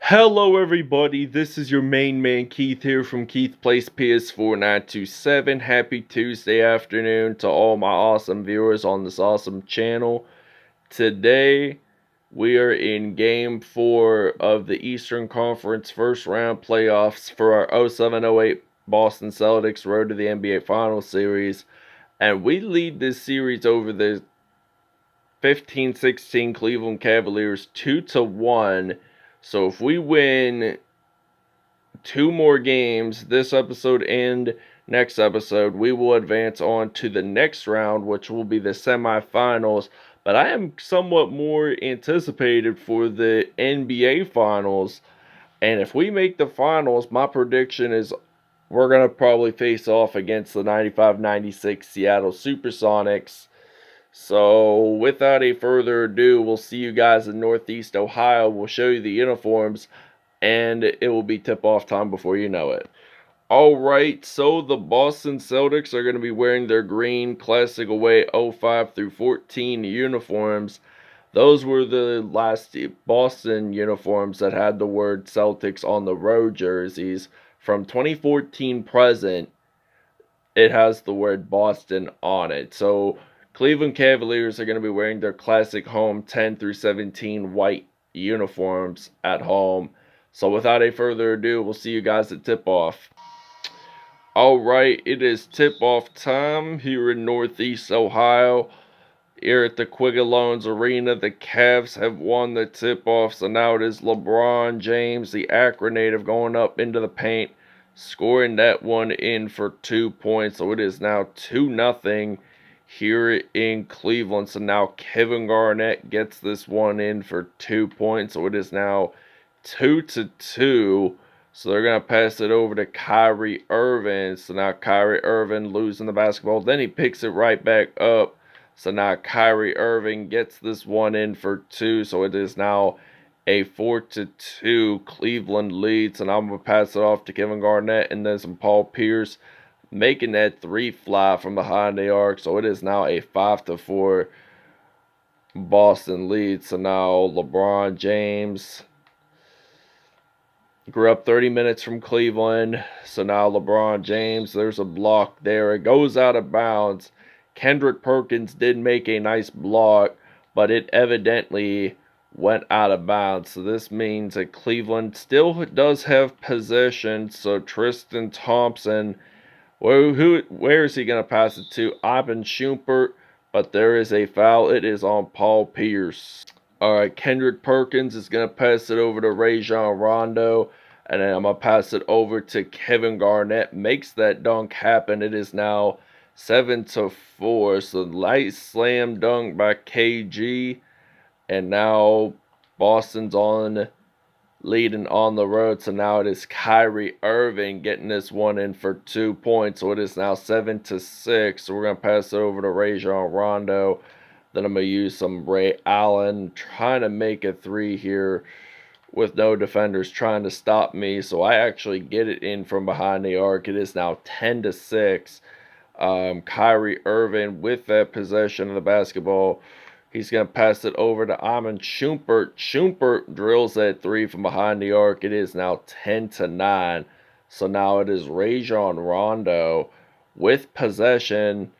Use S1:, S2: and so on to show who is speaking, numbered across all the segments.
S1: Hello everybody, this is your main man Keith here from Keith Plays PS4 927. Happy Tuesday afternoon to all my awesome viewers on this awesome channel. Today we are in game 4 of the Eastern Conference first round playoffs for our 07-08 Boston Celtics Road to the NBA Finals series. And we lead this series over the 15-16 Cleveland Cavaliers 2-1. So if we win 2 more games, this episode and next episode, we will advance on to the next round, which will be the semifinals. But I am somewhat more anticipated for the NBA Finals. And if we make the finals, my prediction is we're going to probably face off against the 95-96 Seattle Supersonics. So, without a further ado, we'll see you guys in Northeast Ohio. We'll show you the uniforms, and it will be tip-off time before you know it. Alright, so the Boston Celtics are going to be wearing their green Classic Away 05 through 14 uniforms. Those were the last Boston uniforms that had the word Celtics on the road jerseys. From 2014 present, it has the word Boston on it. So Cleveland Cavaliers are going to be wearing their classic home 10 through 17 white uniforms at home. So without a further ado, we'll see you guys at tip-off. Alright, it is tip-off time here in Northeast Ohio. Here at the Quiggalones Arena, the Cavs have won the tip-off, so now it is LeBron James, the Akron native, going up into the paint, scoring that one in for 2 points. So it is now 2-0 here in Cleveland. So now Kevin Garnett gets this one in for 2 points. So it is now 2-2. So they're going to pass it over to Kyrie Irving. So now Kyrie Irving losing the basketball. Then he picks it right back up. So now Kyrie Irving gets this one in for 2. So it is now a 4-2 Cleveland lead. So now I'm going to pass it off to Kevin Garnett and then some Paul Pierce, making that 3 fly from behind the arc. So it is now a 5-4 Boston lead. So now LeBron James grew up 30 minutes from Cleveland. So now LeBron James, there's a block there. It goes out of bounds. Kendrick Perkins did make a nice block, but it evidently went out of bounds. So this means that Cleveland still does have possession. So Tristan Thompson, where is he going to pass it to? Ivan Shumpert, but there is a foul. It is on Paul Pierce. Alright, Kendrick Perkins is going to pass it over to Rajon Rondo. And then I'm going to pass it over to Kevin Garnett. Makes that dunk happen. It is now 7-4. So light slam dunk by KG. And now Boston's leading on the road. So now it is Kyrie Irving getting this one in for 2 points. So it is now 7-6. So we're going to pass it over to Rajon Rondo. Then I'm going to use some Ray Allen, trying to make a 3 here with no defenders trying to stop me. So I actually get it in from behind the arc. It is now 10-6. Kyrie Irving with that possession of the basketball. He's going to pass it over to Ivan Shumpert. Shumpert drills that 3 from behind the arc. It is now 10-9. So now it is Rajon Rondo with possession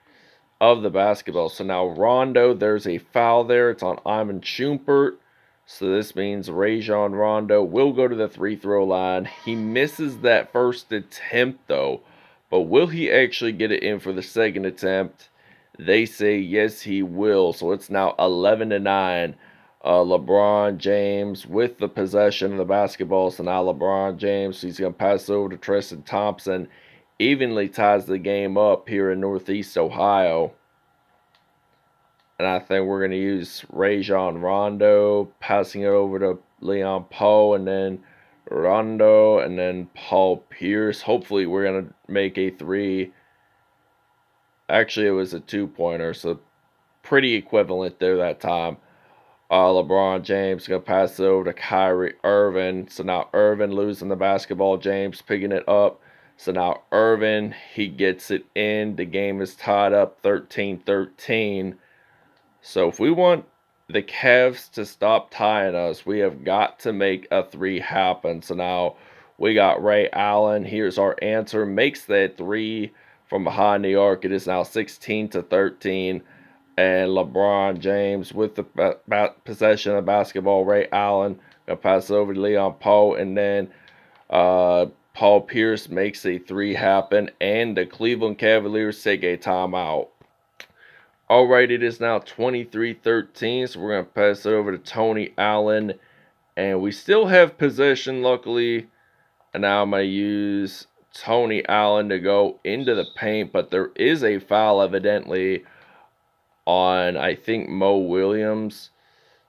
S1: of the basketball. So now Rondo, there's a foul there. It's on Ivan Shumpert. So this means Rajon Rondo will go to the free throw line. He misses that first attempt though. But will he actually get it in for the second attempt? They say yes, he will. So it's now 11-9. LeBron James with the possession of the basketball. So now LeBron James, he's going to pass over to Tristan Thompson. Evenly ties the game up here in Northeast Ohio. And I think we're going to use Rajon Rondo, passing it over to Leon Poe, and then Rondo, and then Paul Pierce. Hopefully we're going to make a 3. Actually, it was a 2-pointer, so pretty equivalent there that time. LeBron James going to pass it over to Kyrie Irving. So now Irving losing the basketball. James picking it up. So now Irving, he gets it in. The game is tied up 13-13. So if we want the Cavs to stop tying us, we have got to make a 3 happen. So now we got Ray Allen. Here's our answer. Makes that 3 from behind the arc. It is now 16-13. And LeBron James with the possession of basketball. Ray Allen gonna pass it over to Leon Powe, and then Paul Pierce makes a 3 happen, and the Cleveland Cavaliers take a timeout. All right, it is now 23-13, so we're going to pass it over to Tony Allen, and we still have possession, luckily, and now I'm going to use Tony Allen to go into the paint, but there is a foul, evidently, on, I think, Mo Williams.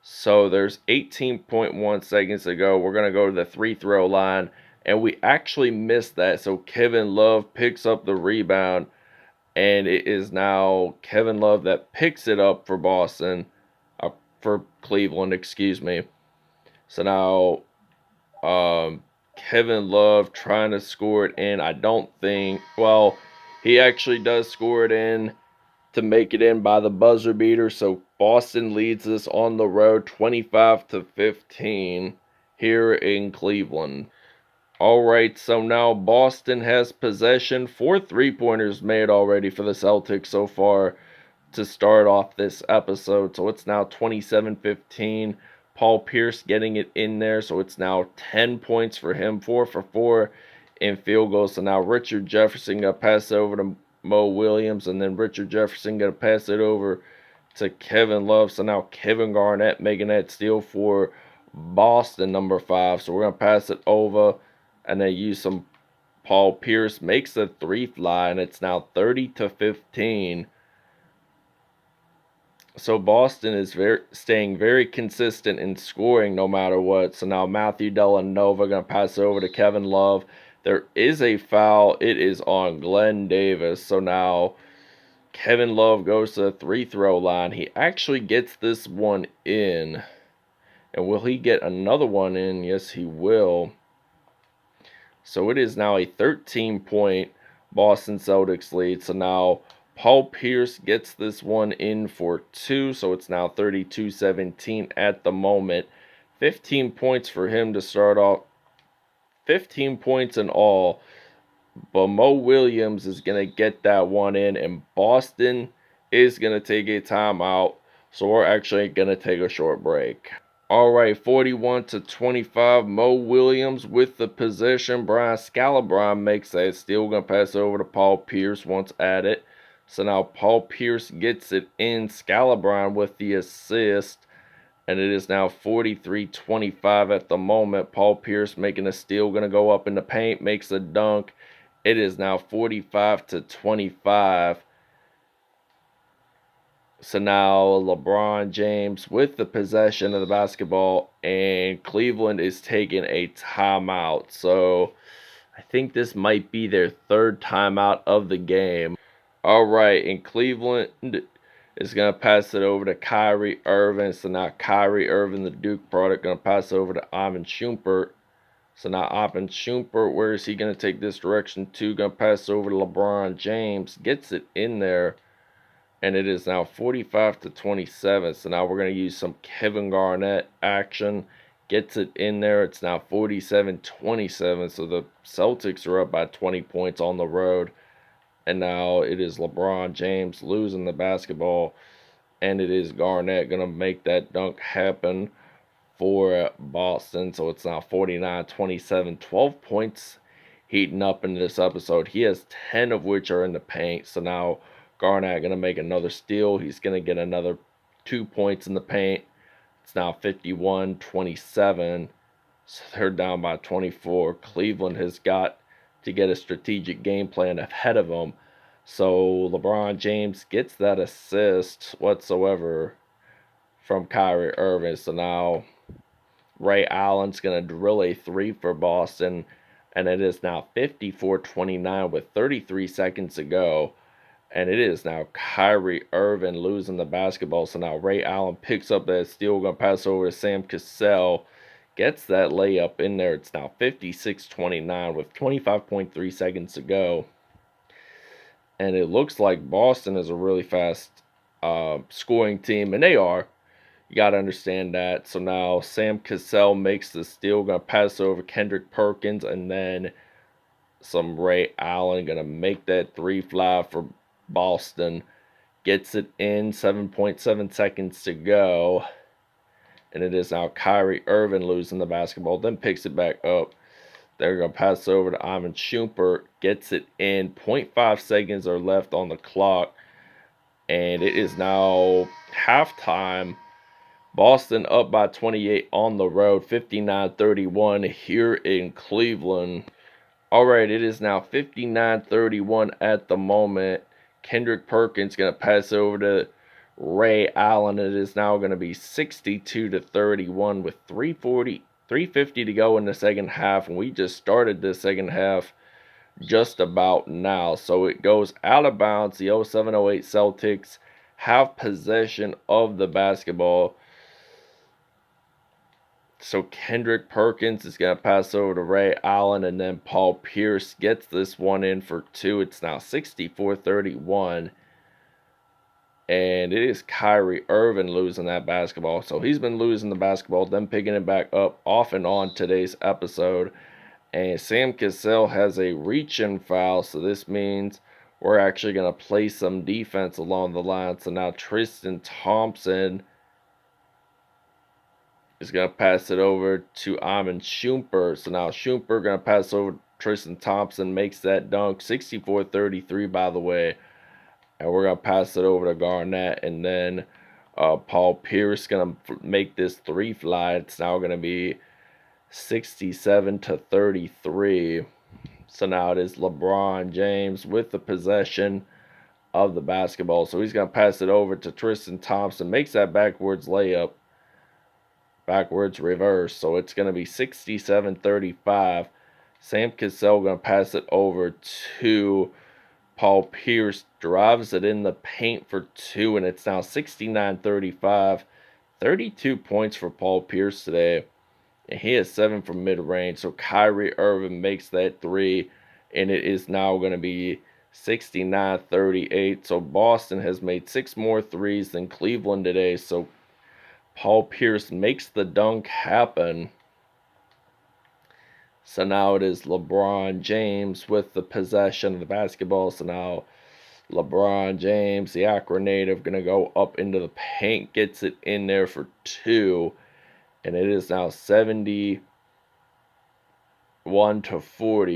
S1: So there's 18.1 seconds to go. We're going to go to the free throw line, and we actually missed that, so Kevin Love picks up the rebound. And it is now Kevin Love that picks it up for Boston, for Cleveland, excuse me. So now Kevin Love trying to score it in. I don't think, well, he actually does score it in to make it in by the buzzer beater. So Boston leads us on the road 25-15 here in Cleveland. Alright, so now Boston has possession. 4 3-pointers made already for the Celtics so far to start off this episode. So it's now 27-15. Paul Pierce getting it in there. So it's now 10 points for him. 4 for 4 in field goals. So now Richard Jefferson going to pass it over to Mo Williams. And then Richard Jefferson going to pass it over to Kevin Love. So now Kevin Garnett making that steal for Boston, number 5. So we're going to pass it over. And then use some Paul Pierce, makes the 3 fly, and it's now 30-15. So Boston is staying very consistent in scoring no matter what. So now Matthew Dellavedova going to pass over to Kevin Love. There is a foul. It is on Glenn Davis. So now Kevin Love goes to the free throw line. He actually gets this one in. And will he get another one in? Yes, he will. So it is now a 13-point Boston Celtics lead. So now Paul Pierce gets this one in for 2. So it's now 32-17 at the moment. 15 points for him to start off. 15 points in all. But Mo Williams is going to get that one in. And Boston is going to take a timeout. So we're actually going to take a short break. Alright, 41-25, Mo Williams with the possession. Brian Scalabrine makes that steal. Going to pass over to Paul Pierce once at it. So now Paul Pierce gets it in. Scalabrine with the assist. And it is now 43-25 at the moment. Paul Pierce making a steal. Going to go up in the paint. Makes a dunk. It is now 45-25. So now LeBron James with the possession of the basketball, and Cleveland is taking a timeout. So I think this might be their 3rd timeout of the game. All right, and Cleveland is going to pass it over to Kyrie Irving. So now Kyrie Irving, the Duke product, going to pass it over to Ivan Shumpert. So now Ivan Shumpert, where is he going to take this direction to? Going to pass over to LeBron James. Gets it in there. And it is now 45-27. So now we're going to use some Kevin Garnett action. Gets it in there. It's now 47-27. So the Celtics are up by 20 points on the road. And now it is LeBron James losing the basketball. And it is Garnett going to make that dunk happen for Boston. So it's now 49-27. 12 points heating up in this episode. He has 10 of which are in the paint. So now Garnett going to make another steal. He's going to get another 2 points in the paint. It's now 51-27. So they're down by 24. Cleveland has got to get a strategic game plan ahead of them. So LeBron James gets that assist whatsoever from Kyrie Irving. So now Ray Allen's going to drill a 3 for Boston. And it is now 54-29 with 33 seconds to go. And it is now Kyrie Irving losing the basketball. So now Ray Allen picks up that steal. Going to pass over to Sam Cassell. Gets that layup in there. It's now 56-29 with 25.3 seconds to go. And it looks like Boston is a really fast scoring team. And they are. You got to understand that. So now Sam Cassell makes the steal, going to pass over Kendrick Perkins, and then some Ray Allen going to make that three fly for Boston. Gets it in, 7.7 seconds to go. And it is now Kyrie Irving losing the basketball, then picks it back up. They're going to pass over to Ivan Shumpert, gets it in, 0.5 seconds are left on the clock. And it is now halftime. Boston up by 28 on the road, 59-31 here in Cleveland. All right, it is now 59-31 at the moment. Kendrick Perkins going to pass over to Ray Allen. It is now going to be 62-31 with 3:50 to go in the second half, and we just started the second half just about now. So it goes out of bounds. The 07-08 Celtics have possession of the basketball. So Kendrick Perkins is going to pass over to Ray Allen, and then Paul Pierce gets this one in for two. It's now 64-31. And it is Kyrie Irving losing that basketball. So he's been losing the basketball, then picking it back up off and on today's episode. And Sam Cassell has a reach-in foul, so this means we're actually going to play some defense along the line. So now Tristan Thompson is going to pass it over to Ivan Shumpert. So now Shumpert going to pass over to Tristan Thompson, makes that dunk, 64-33 by the way. And we're going to pass it over to Garnett, and then Paul Pierce going to make this three fly. It's now going to be 67-33. So now it is LeBron James with the possession of the basketball. So he's going to pass it over to Tristan Thompson, makes that backwards layup. Backwards reverse. So it's going to be 67-35. Sam Cassell going to pass it over to Paul Pierce, drives it in the paint for two, and it's now 69-35. 32 points for Paul Pierce today. And he has 7 from mid-range. So Kyrie Irving makes that three, and it is now going to be 69-38. So Boston has made 6 more threes than Cleveland today. So Paul Pierce makes the dunk happen. So now it is LeBron James with the possession of the basketball. So now LeBron James, the Akron native, going to go up into the paint, gets it in there for two. And it is now 71-40.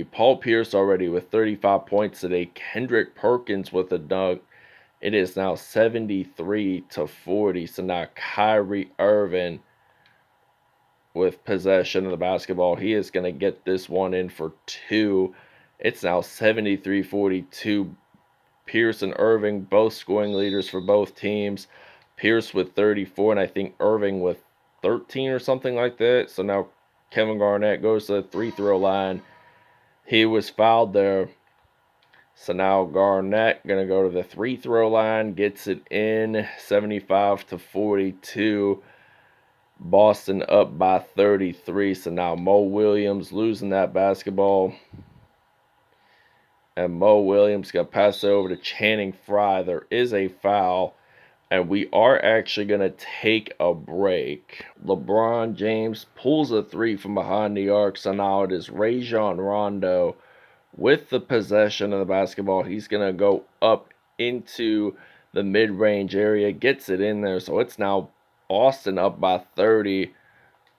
S1: Paul Pierce already with 35 points today. Kendrick Perkins with a dunk. It is now 73-40. So now Kyrie Irving with possession of the basketball. He is going to get this one in for two. It's now 73-42. Pierce and Irving both scoring leaders for both teams. Pierce with 34, and I think Irving with 13 or something like that. So now Kevin Garnett goes to the free throw line. He was fouled there. So now Garnett going to go to the free throw line, gets it in, 75-42. Boston up by 33. So now Mo Williams losing that basketball. And Mo Williams going to pass it over to Channing Frye. There is a foul. And we are actually going to take a break. LeBron James pulls a three from behind the arc. So now it is Rajon Rondo with the possession of the basketball. He's going to go up into the mid-range area. Gets it in there. So it's now Boston up by 30.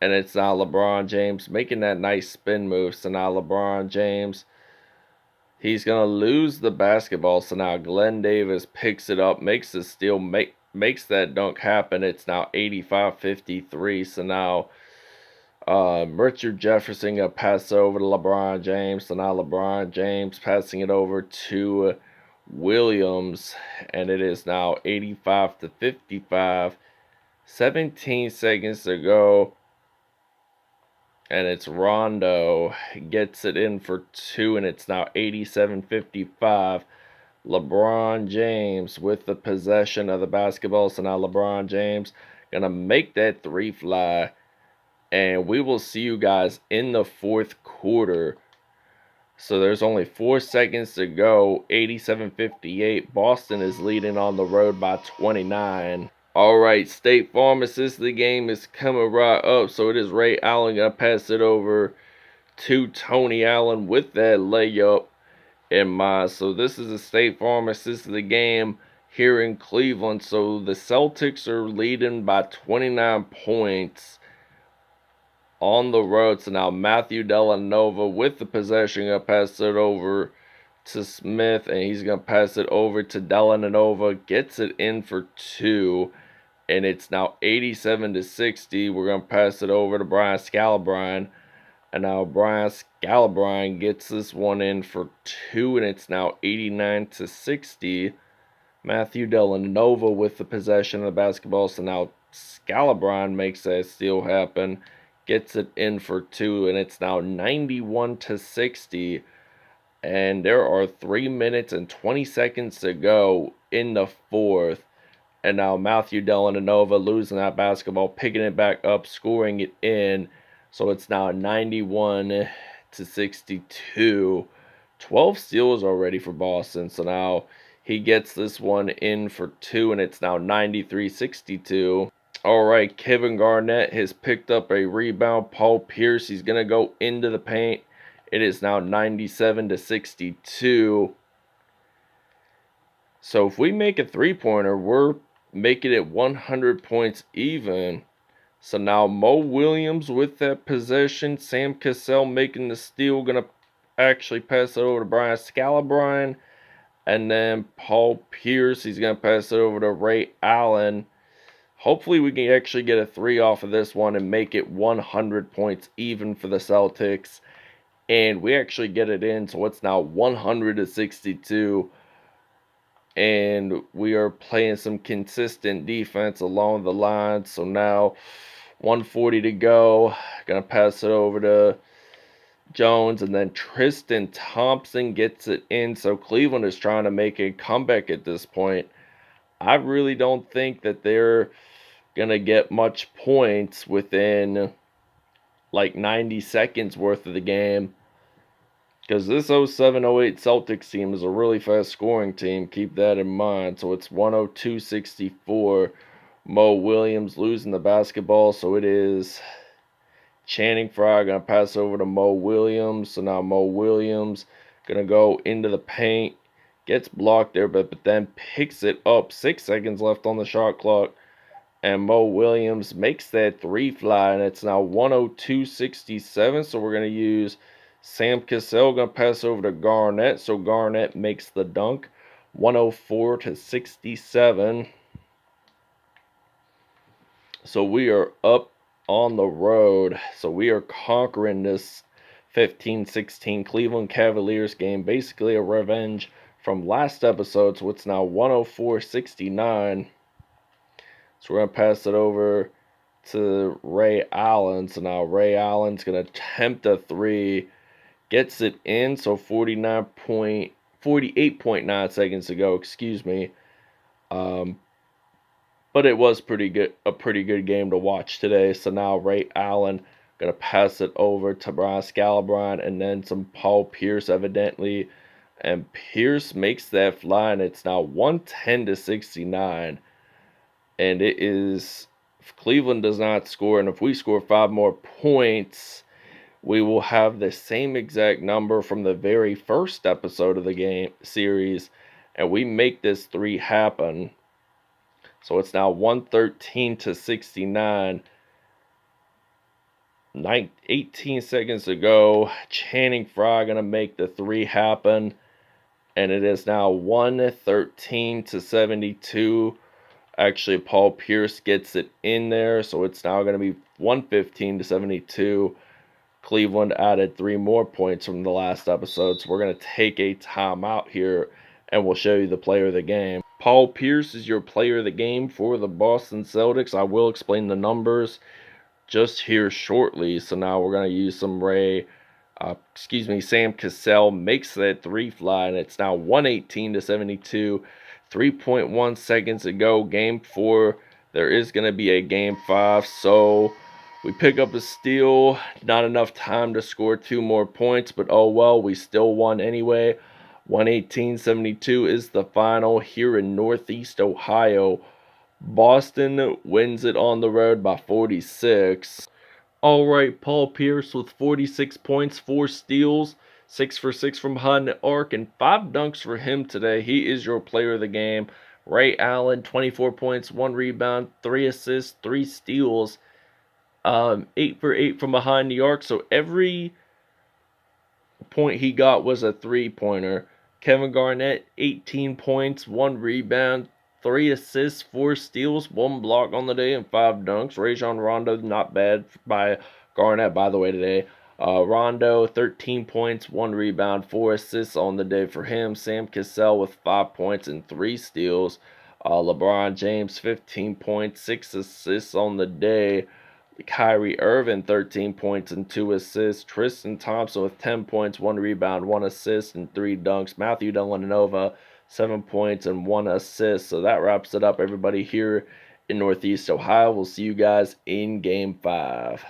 S1: And it's now LeBron James making that nice spin move. So now LeBron James, he's going to lose the basketball. So now Glenn Davis picks it up, makes the steal, makes that dunk happen. It's now 85-53. So now Richard Jefferson going to pass over to LeBron James. So now LeBron James passing it over to Williams. And it is now 85-55. 17 seconds to go. And it's Rondo gets it in for two, and it's now 87-55. LeBron James with the possession of the basketball. So now LeBron James going to make that three fly. And we will see you guys in the fourth quarter. So there's only 4 seconds to go. 87-58. Boston is leading on the road by 29. All right, State Farm assist of the game is coming right up. So it is Ray Allen going to pass it over to Tony Allen with that layup in mind. So this is a State Farm assist of the game here in Cleveland. So the Celtics are leading by 29 points on the road. So now Matthew Delanova with the possession going to pass it over to Smith, and he's going to pass it over to Delanova. Gets it in for two, and it's now 87-60. We're going to pass it over to Brian Scalabrine. And now Brian Scalabrine gets this one in for two, and it's now 89-60. Matthew Delanova with the possession of the basketball. So now Scalabrine makes that steal happen, gets it in for two, and it's now 91-60. And there are 3 minutes and 20 seconds to go in the fourth. And now Matthew Delanova losing that basketball, picking it back up, scoring it in. So it's now 91-62. 12 steals already for Boston. So now he gets this one in for two, and it's now 93-62. All right, Kevin Garnett has picked up a rebound. Paul Pierce, he's going to go into the paint. It is now 97-62. So if we make a three-pointer, we're making it 100 points even. So now Mo Williams with that possession. Sam Cassell making the steal. Going to actually pass it over to Brian Scalabrine. And then Paul Pierce, he's going to pass it over to Ray Allen. Hopefully we can actually get a three off of this one and make it 100 points even for the Celtics. And we actually get it in, so it's now 100-62. And we are playing some consistent defense along the line. So now 140 to go. Gonna pass it over to Jones, and then Tristan Thompson gets it in. So Cleveland is trying to make a comeback at this point. I really don't think that they're gonna get much points within like 90 seconds worth of the game, because this 07-08 Celtics team is a really fast scoring team. Keep that in mind. So it's 102-64. Mo Williams losing the basketball. So it is Channing Frye going to pass over to Mo Williams. So now Mo Williams going to go into the paint. Gets blocked there, but then picks it up. 6 seconds left on the shot clock. And Mo Williams makes that three fly, and it's now 102-67. So we're going to use Sam Cassell, going to pass over to Garnett. So Garnett makes the dunk, 104-67. So we are up on the road. So we are conquering this 15-16 Cleveland Cavaliers game. Basically a revenge from last episode. So it's now 104-69. So we're going to pass it over to Ray Allen. So now Ray Allen's going to attempt a three. Gets it in. So 48.9 seconds to go. Excuse me. But it was a pretty good game to watch today. So now Ray Allen going to pass it over to Brian Scalabrine, and then some Paul Pierce evidently. And Pierce makes that fly, and it's now 110-69. And it is, if Cleveland does not score, and if we score 5 more points, we will have the same exact number from the very first episode of the game series, and we make this 3 happen. So it's now 113-69. 18 seconds to go. Channing Frye going to make the 3 happen, and it is now 113-72. Actually, Paul Pierce gets it in there, so it's now going to be 115-72. Cleveland added 3 more points from the last episode, so we're going to take a timeout here, and we'll show you the player of the game. Paul Pierce is your player of the game for the Boston Celtics. I will explain the numbers just here shortly. So now we're going to use some Sam Cassell makes that 3 fly, and it's now 118-72. 3.1 seconds to go. Game 4. There is going to be a Game 5. So we pick up a steal. Not enough time to score 2 more points, but oh well, we still won anyway. 118-72 is the final here in Northeast Ohio. Boston wins it on the road by 46. All right, Paul Pierce with 46 points, 4 steals, 6 for 6 from behind the arc, and 5 dunks for him today. He is your player of the game. Ray Allen, 24 points, 1 rebound, 3 assists, 3 steals, 8 for 8 from behind the arc. So every point he got was a 3-pointer. Kevin Garnett, 18 points, 1 rebound, 3 assists, 4 steals, 1 block on the day, and 5 dunks. Rajon Rondo, not bad by Garnett, by the way, today. Rondo, 13 points, 1 rebound, 4 assists on the day for him. Sam Cassell with 5 points and 3 steals. LeBron James, 15 points, 6 assists on the day. Kyrie Irving, 13 points and 2 assists. Tristan Thompson with 10 points, 1 rebound, 1 assist, and 3 dunks. Matthew Dellavedova, 7 points and 1 assist. So that wraps it up, everybody, here in Northeast Ohio. We'll see you guys in Game 5.